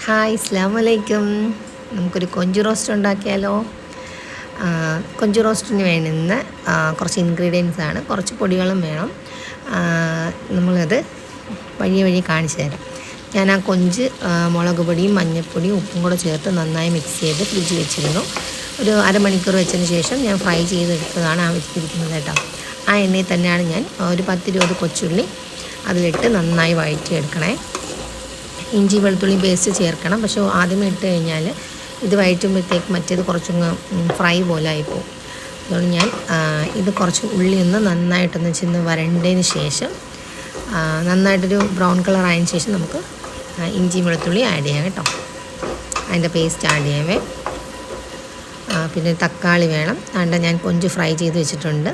Hi അസ്സലാമലൈക്കും. നമുക്കൊരു കൊഞ്ച് റോസ്റ്റ് ഉണ്ടാക്കിയാലോ? കൊഞ്ച് റോസ്റ്റിന് വേണ്ടുന്ന കുറച്ച് ഇൻഗ്രീഡിയൻസ് ആണ്. കുറച്ച് പൊടികളും വേണം. നമ്മളത് വഴി കാണിച്ചു തരാം. ഞാൻ ആ കൊഞ്ച് മുളക് പൊടിയും മഞ്ഞൾപ്പൊടിയും ഉപ്പും കൂടെ ചേർത്ത് നന്നായി മിക്സ് ചെയ്ത് ഫ്രിഡ്ജ് വെച്ചിരുന്നു. ഒരു അരമണിക്കൂർ വെച്ചതിന് ശേഷം ഞാൻ ഫ്രൈ ചെയ്തെടുത്തതാണ് ആ വെച്ചിരിക്കുന്നത് കേട്ടോ. ആ എണ്ണയിൽ തന്നെയാണ് ഞാൻ ഒരു 10-20 കൊച്ചുള്ളി അതിലിട്ട് നന്നായി വഴറ്റിയെടുക്കണേ. ഇഞ്ചി വെളുത്തുള്ളി പേസ്റ്റ് ചേർക്കണം. പക്ഷേ ആദ്യമേ ഇട്ട് കഴിഞ്ഞാൽ ഇത് വഴറ്റുമ്പോഴത്തേക്ക് മറ്റേത് കുറച്ചൊന്ന് ഫ്രൈ പോലെ ആയിപ്പോവും. അതുകൊണ്ട് ഞാൻ ഇത് കുറച്ച് ഉള്ളി ഒന്ന് നന്നായിട്ടൊന്ന് ചെന്ന് വരണ്ടതിന് ശേഷം നന്നായിട്ടൊരു ബ്രൗൺ കളർ ആയതിന് ശേഷം നമുക്ക് ഇഞ്ചി വെളുത്തുള്ളി ആഡ് ചെയ്യാം കേട്ടോ. അതിൻ്റെ പേസ്റ്റ് ആഡ് ചെയ്യാമേ. പിന്നെ തക്കാളി വേണം. അതുകൊണ്ട് ഞാൻ കൊഞ്ച് ഫ്രൈ ചെയ്ത് വെച്ചിട്ടുണ്ട്.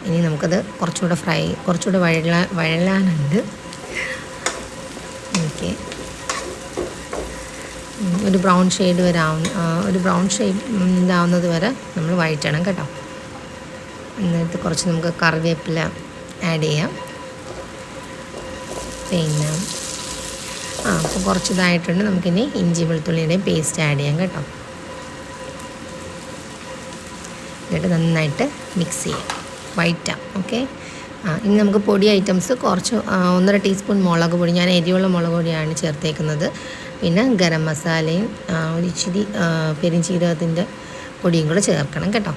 ഇനി നമുക്കത് കുറച്ചുകൂടെ വഴലാനുണ്ട്. ഓക്കെ, ഒരു ബ്രൗൺ ഷെയ്ഡ് ഇതാവുന്നത് വരെ നമ്മൾ വഴറ്റണം കേട്ടോ. എന്നിട്ട് കുറച്ച് നമുക്ക് കറിവേപ്പില ആഡ് ചെയ്യാം. പിന്നെ അപ്പോൾ കുറച്ച് ഇതായിട്ടുണ്ട്. നമുക്കിനി ഇഞ്ചി വെളുത്തുള്ളിയുടെയും പേസ്റ്റ് ആഡ് ചെയ്യാം കേട്ടോ. എന്നിട്ട് നന്നായിട്ട് മിക്സ് ചെയ്യാം, വഴറ്റാം. ഓക്കെ, ഇനി നമുക്ക് പൊടി ഐറ്റംസ് കുറച്ച് 1.5 ടീസ്പൂൺ മുളക് പൊടി, ഞാൻ എരിവുള്ള മുളക് പൊടിയാണ് ചേർത്തേക്കുന്നത്. പിന്നെ ഗരം മസാലയും ഒരു ഇച്ചിരി പെരുംജീരകത്തിൻ്റെ പൊടിയും കൂടെ ചേർക്കണം കേട്ടോ.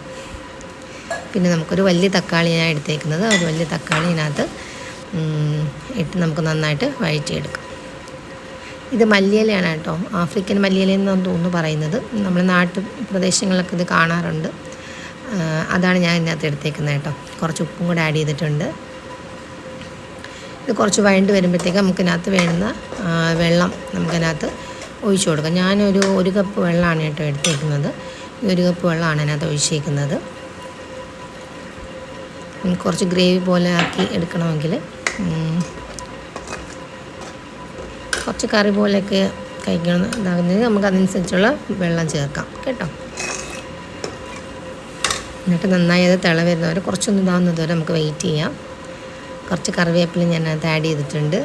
പിന്നെ നമുക്കൊരു വലിയ തക്കാളിയാണ് എടുത്തേക്കുന്നത്. ഒരു വലിയ തക്കാളി ഇതിനകത്ത് ഇട്ട് നമുക്ക് നന്നായിട്ട് വഴറ്റിയെടുക്കാം. ഇത് മല്ലിയിലയാണ് കേട്ടോ, ആഫ്രിക്കൻ മല്ലിയിലെന്നാണ് തോന്നുന്നു പറയുന്നത്. നമ്മുടെ നാട്ടു പ്രദേശങ്ങളിലൊക്കെ ഇത് കാണാറുണ്ട്. അതാണ് ഞാൻ ഇതിനകത്ത് എടുത്തേക്കുന്നത് കേട്ടോ. കുറച്ച് ഉപ്പും കൂടെ ആഡ് ചെയ്തിട്ടുണ്ട്. ഇത് കുറച്ച് വഴണ്ട് വരുമ്പോഴത്തേക്ക് നമുക്കിതിനകത്ത് വേണ്ടുന്ന വെള്ളം നമുക്കതിനകത്ത് ഒഴിച്ചു കൊടുക്കാം. ഞാനൊരു 1 കപ്പ് വെള്ളമാണ് കേട്ടോ എടുത്തേക്കുന്നത്. ഈ 1 കപ്പ് വെള്ളമാണ് അതിനകത്ത് ഒഴിച്ചേക്കുന്നത്. കുറച്ച് ഗ്രേവി പോലെ ആക്കി എടുക്കണമെങ്കിൽ കുറച്ച് കറി പോലെയൊക്കെ കഴിക്കണം ഇതാകുന്നത് നമുക്കതനുസരിച്ചുള്ള വെള്ളം ചേർക്കാം കേട്ടോ. എന്നിട്ട് നന്നായി അത് തിള വരുന്നവരെ കുറച്ചൊന്നും ഇതാവുന്നത് വരെ നമുക്ക് വെയിറ്റ് ചെയ്യാം. കുറച്ച് കറിവേപ്പില ഞാൻ അത് ആഡ് ചെയ്തിട്ടുണ്ട്.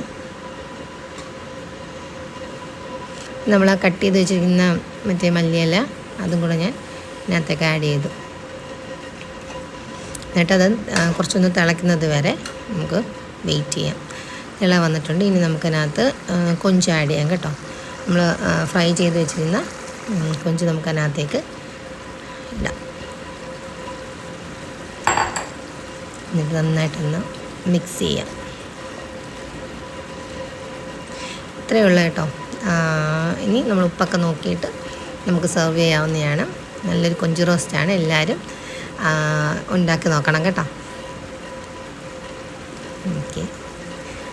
നമ്മൾ ആ കട്ട് ചെയ്ത് വെച്ചിരിക്കുന്ന മറ്റേ മല്ലിയില അതും കൂടെ ഞാൻ ഇതിനകത്തേക്ക് ആഡ് ചെയ്തു. എന്നിട്ടത് കുറച്ചൊന്ന് തിളയ്ക്കുന്നത് വരെ നമുക്ക് വെയിറ്റ് ചെയ്യാം. തിള വന്നിട്ടുണ്ട്. ഇനി നമുക്കതിനകത്ത് കൊഞ്ച് ആഡ് ചെയ്യാം കേട്ടോ. നമ്മൾ ഫ്രൈ ചെയ്ത് വെച്ചിരുന്ന കൊഞ്ച് നമുക്കതിനകത്തേക്ക് ഇടാം. എന്നിട്ട് നന്നായിട്ടൊന്ന് മിക്സ് ചെയ്യാം. ഇത്രയേ ഉള്ളൂ കേട്ടോ. ഇനി നമ്മൾ ഉപ്പൊക്കെ നോക്കിയിട്ട് നമുക്ക് സെർവ് ചെയ്യാവുന്നതാണ്. നല്ലൊരു കൊഞ്ച് റോസ്റ്റാണ്. എല്ലാവരും ഉണ്ടാക്കി നോക്കണം കേട്ടോ. ഓക്കെ,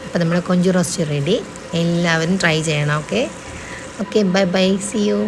അപ്പോൾ നമ്മുടെ കൊഞ്ച് റോസ്റ്റ് റെഡി. എല്ലാവരും ട്രൈ ചെയ്യണം. Okay, bye, see U.